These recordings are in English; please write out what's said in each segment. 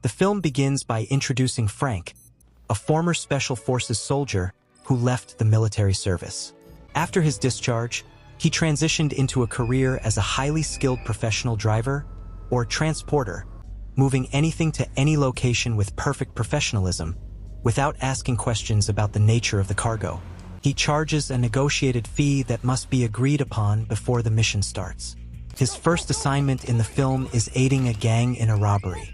The film begins by introducing Frank, a former Special Forces soldier who left the military service. After his discharge, he transitioned into a career as a highly skilled professional driver or transporter, moving anything to any location with perfect professionalism, without asking questions about the nature of the cargo. He charges a negotiated fee that must be agreed upon before the mission starts. His first assignment in the film is aiding a gang in a robbery.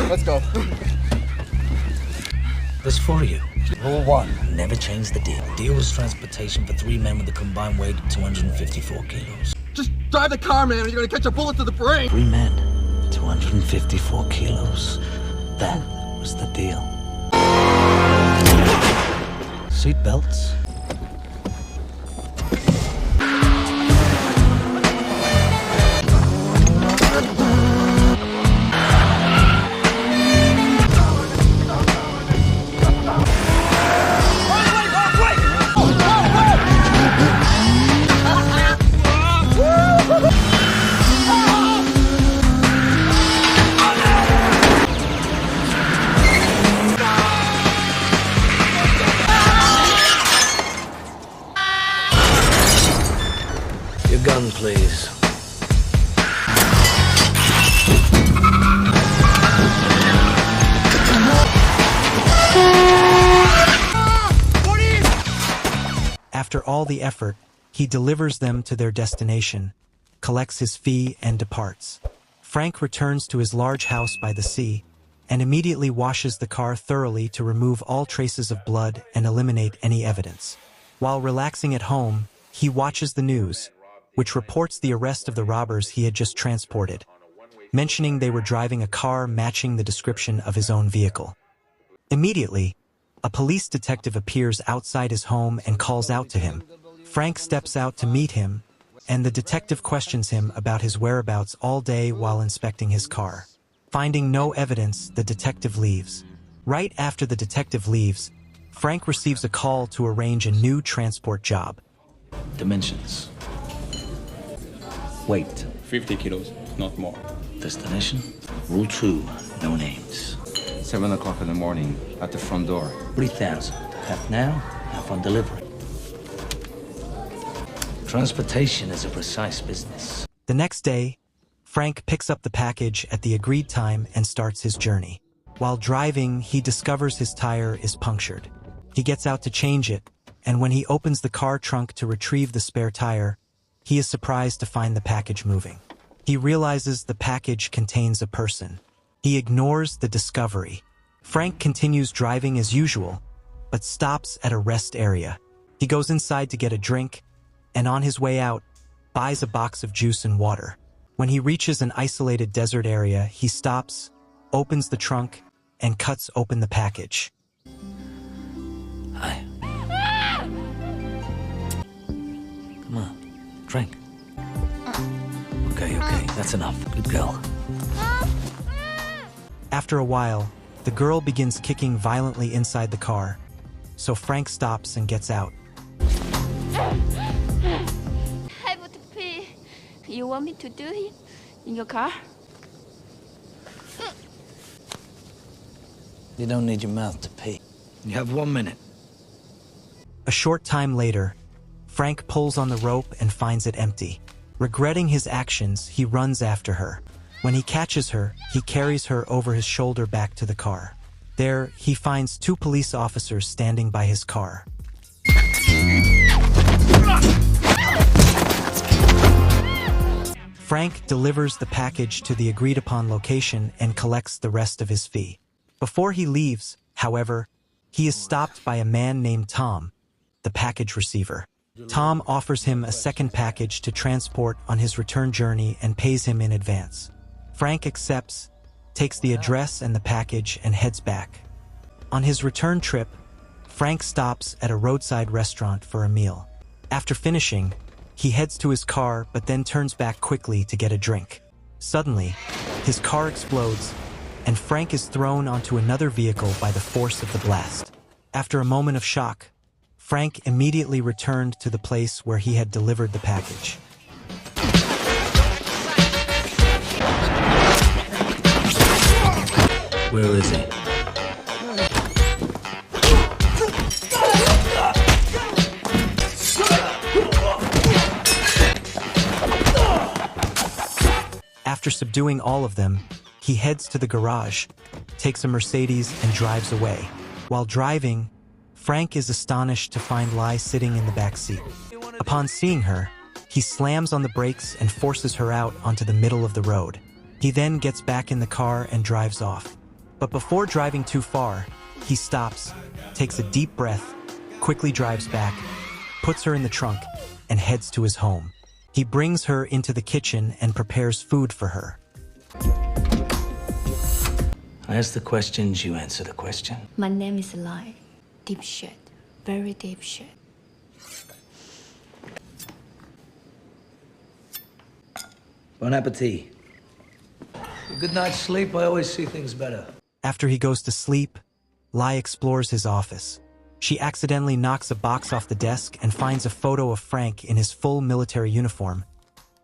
Let's go. This for you. Rule 1, never change the deal. Deal was transportation for 3 men with a combined weight of 254 kilos. Just drive the car, man, or you're gonna catch a bullet to the brain. 3 men, 254 kilos. That was the deal. Seat belts. Your gun, please. After all the effort, he delivers them to their destination, collects his fee, and departs. Frank returns to his large house by the sea and immediately washes the car thoroughly to remove all traces of blood and eliminate any evidence. While relaxing at home, he watches the news, which reports the arrest of the robbers he had just transported, mentioning they were driving a car matching the description of his own vehicle. Immediately, a police detective appears outside his home and calls out to him. Frank steps out to meet him, and the detective questions him about his whereabouts all day while inspecting his car. Finding no evidence, the detective leaves. Right after the detective leaves, Frank receives a call to arrange a new transport job. Dimensions. Weight. 50 kilos, not more. Destination. Rule 2, no names. 7 o'clock in the morning, at the front door. 3,000. Half now, half on delivery. Transportation is a precise business. The next day, Frank picks up the package at the agreed time and starts his journey. While driving, he discovers his tire is punctured. He gets out to change it, and when he opens the car trunk to retrieve the spare tire, he is surprised to find the package moving. He realizes the package contains a person. He ignores the discovery. Frank continues driving as usual, but stops at a rest area. He goes inside to get a drink, and on his way out, buys a box of juice and water. When he reaches an isolated desert area, he stops, opens the trunk, and cuts open the package. Hi. Come on, drink. Okay, that's enough. Good girl. After a while, the girl begins kicking violently inside the car, so Frank stops and gets out. I have to pee. You want me to do it in your car? You don't need your mouth to pee. You have 1 minute. A short time later, Frank pulls on the rope and finds it empty. Regretting his actions, he runs after her. When he catches her, he carries her over his shoulder back to the car. There, he finds 2 police officers standing by his car. Frank delivers the package to the agreed-upon location and collects the rest of his fee. Before he leaves, however, he is stopped by a man named Tom, the package receiver. Tom offers him a second package to transport on his return journey and pays him in advance. Frank accepts, takes the address and the package, and heads back. On his return trip, Frank stops at a roadside restaurant for a meal. After finishing, he heads to his car but then turns back quickly to get a drink. Suddenly, his car explodes, and Frank is thrown onto another vehicle by the force of the blast. After a moment of shock, Frank immediately returned to the place where he had delivered the package. Where is he? After subduing all of them, he heads to the garage, takes a Mercedes and drives away. While driving, Frank is astonished to find Lai sitting in the back seat. Upon seeing her, he slams on the brakes and forces her out onto the middle of the road. He then gets back in the car and drives off. But before driving too far, he stops, takes a deep breath, quickly drives back, puts her in the trunk, and heads to his home. He brings her into the kitchen and prepares food for her. I ask the questions, you answer the question. My name is Lai. Deep shit. Very deep shit. Bon appetit. A good night's sleep, I always see things better. After he goes to sleep, Lai explores his office. She accidentally knocks a box off the desk and finds a photo of Frank in his full military uniform,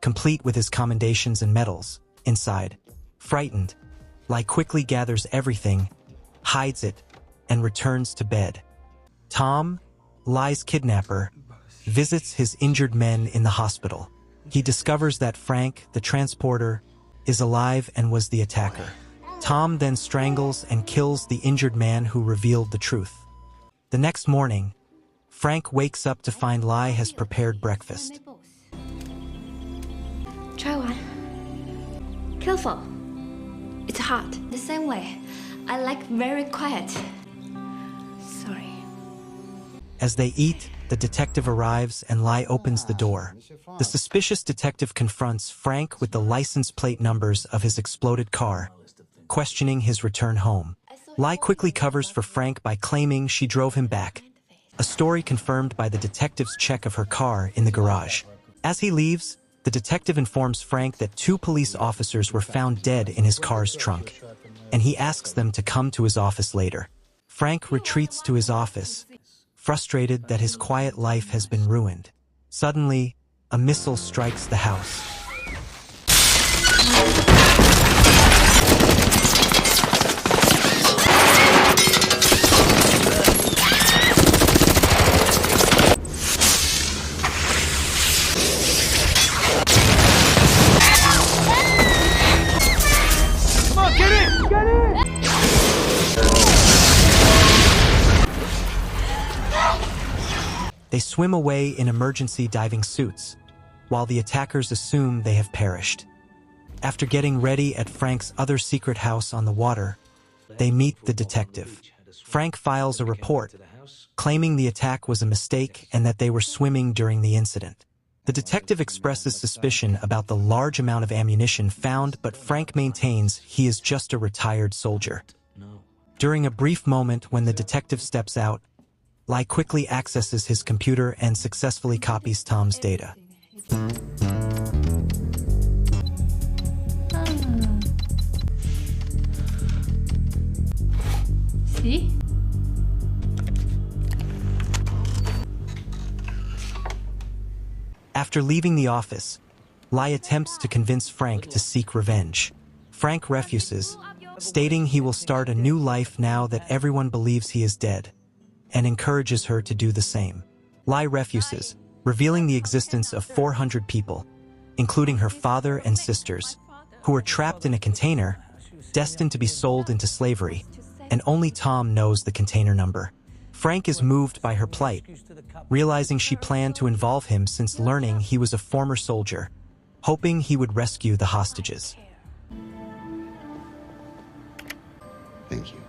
complete with his commendations and medals, inside. Frightened, Lai quickly gathers everything, hides it, and returns to bed. Tom, Lai's kidnapper, visits his injured men in the hospital. He discovers that Frank, the transporter, is alive and was the attacker. Tom then strangles and kills the injured man who revealed the truth. The next morning, Frank wakes up to find Lai has prepared breakfast. Try one. Careful. It's hot. The same way. I like very quiet. Sorry. As they eat, the detective arrives and Lai opens the door. The suspicious detective confronts Frank with the license plate numbers of his exploded car, questioning his return home. Lai quickly covers for Frank by claiming she drove him back, a story confirmed by the detective's check of her car in the garage. As he leaves, the detective informs Frank that 2 police officers were found dead in his car's trunk, and he asks them to come to his office later. Frank retreats to his office, frustrated that his quiet life has been ruined. Suddenly, a missile strikes the house. They swim away in emergency diving suits, while the attackers assume they have perished. After getting ready at Frank's other secret house on the water, they meet the detective. Frank files a report, claiming the attack was a mistake and that they were swimming during the incident. The detective expresses suspicion about the large amount of ammunition found, but Frank maintains he is just a retired soldier. During a brief moment when the detective steps out, Lai quickly accesses his computer and successfully copies Tom's data. See? After leaving the office, Lai attempts to convince Frank to seek revenge. Frank refuses, stating he will start a new life now that everyone believes he is dead, and encourages her to do the same. Lai refuses, revealing the existence of 400 people, including her father and sisters, who are trapped in a container, destined to be sold into slavery, and only Tom knows the container number. Frank is moved by her plight, realizing she planned to involve him since learning he was a former soldier, hoping he would rescue the hostages. Thank you.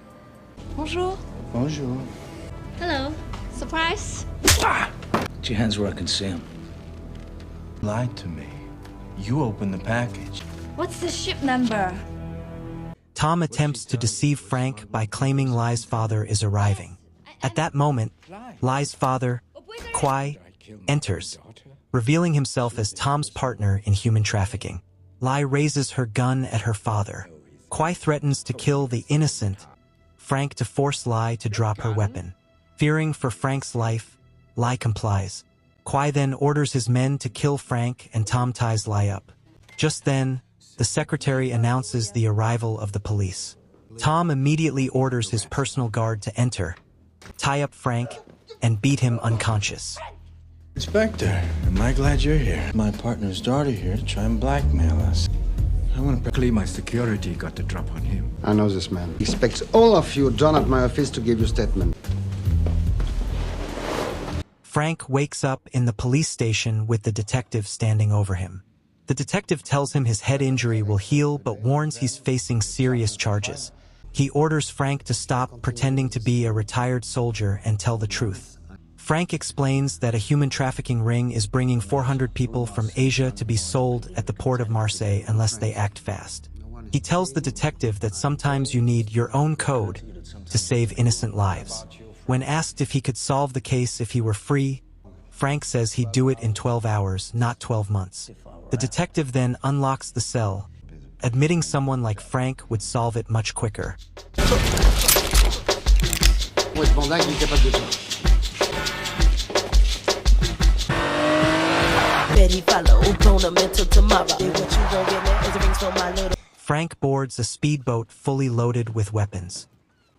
Bonjour. Bonjour. Hello. Surprise? Put your hands where I can see them. Lied to me. You opened the package. What's the ship number? Tom attempts to deceive Frank by claiming Lai's father is arriving. At that moment, Lai's father, Kwai, enters, revealing himself as Tom's partner in human trafficking. Lai raises her gun at her father. Kwai threatens to kill the innocent Frank to force Lai to drop her weapon. Fearing for Frank's life, Lai complies. Kwai then orders his men to kill Frank and Tom ties Lai up. Just then, the secretary announces the arrival of the police. Tom immediately orders his personal guard to enter, tie up Frank, and beat him unconscious. Inspector, am I glad you're here? My partner's daughter here to try and blackmail us. I want to Luckily, my security got the drop on him. I know this man. He expects all of you down at my office to give you statement. Frank wakes up in the police station with the detective standing over him. The detective tells him his head injury will heal but warns he's facing serious charges. He orders Frank to stop pretending to be a retired soldier and tell the truth. Frank explains that a human trafficking ring is bringing 400 people from Asia to be sold at the port of Marseille unless they act fast. He tells the detective that sometimes you need your own code to save innocent lives. When asked if he could solve the case if he were free, Frank says he'd do it in 12 hours, not 12 months. The detective then unlocks the cell, admitting someone like Frank would solve it much quicker. Frank boards a speedboat fully loaded with weapons.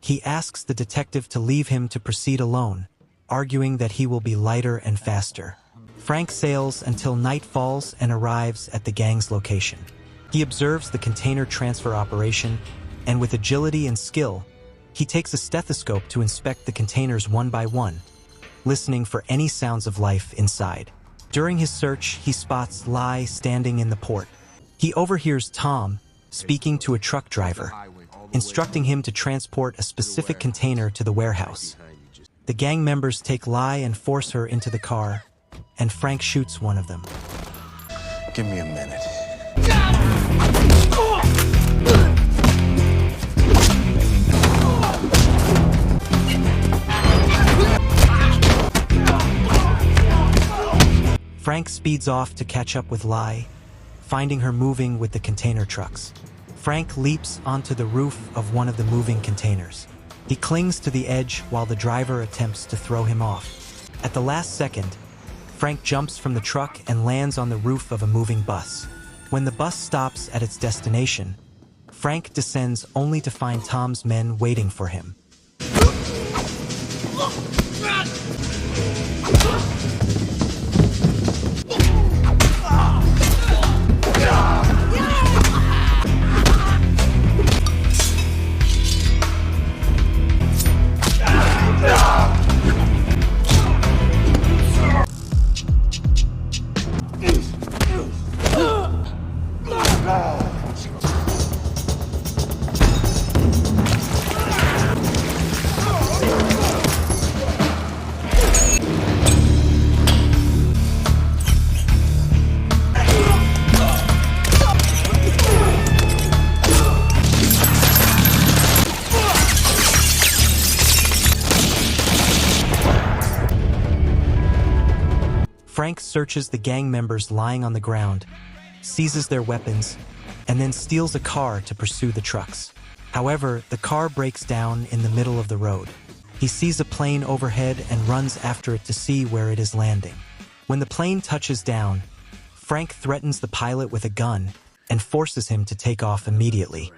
He asks the detective to leave him to proceed alone, arguing that he will be lighter and faster. Frank sails until night falls and arrives at the gang's location. He observes the container transfer operation, and with agility and skill, he takes a stethoscope to inspect the containers one by one, listening for any sounds of life inside. During his search, he spots Lai standing in the port. He overhears Tom speaking to a truck driver, instructing him to transport a specific container to the warehouse. The gang members take Lai and force her into the car, and Frank shoots one of them. give me a minute. Frank speeds off to catch up with Lai, finding her moving with the container trucks. Frank leaps onto the roof of one of the moving containers. He clings to the edge while the driver attempts to throw him off. At the last second, Frank jumps from the truck and lands on the roof of a moving bus. When the bus stops at its destination, Frank descends only to find Tom's men waiting for him. Frank searches the gang members lying on the ground, seizes their weapons, and then steals a car to pursue the trucks. However, the car breaks down in the middle of the road. He sees a plane overhead and runs after it to see where it is landing. When the plane touches down, Frank threatens the pilot with a gun and forces him to take off immediately.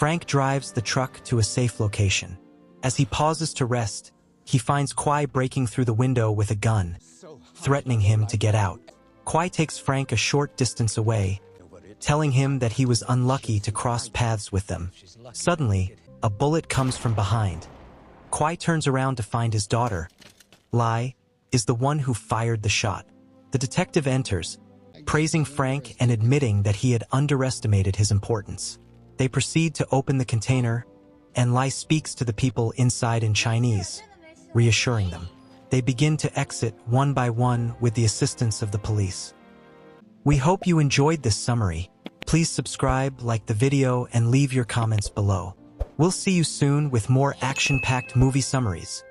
Frank drives the truck to a safe location. As he pauses to rest, he finds Kwai breaking through the window with a gun, threatening him to get out. Kwai takes Frank a short distance away, telling him that he was unlucky to cross paths with them. Suddenly, a bullet comes from behind. Kwai turns around to find his daughter. Lai is the one who fired the shot. The detective enters, praising Frank and admitting that he had underestimated his importance. They proceed to open the container, and Lai speaks to the people inside in Chinese, reassuring them. They begin to exit one by one with the assistance of the police. We hope you enjoyed this summary. Please subscribe, like the video, and leave your comments below. We'll see you soon with more action-packed movie summaries.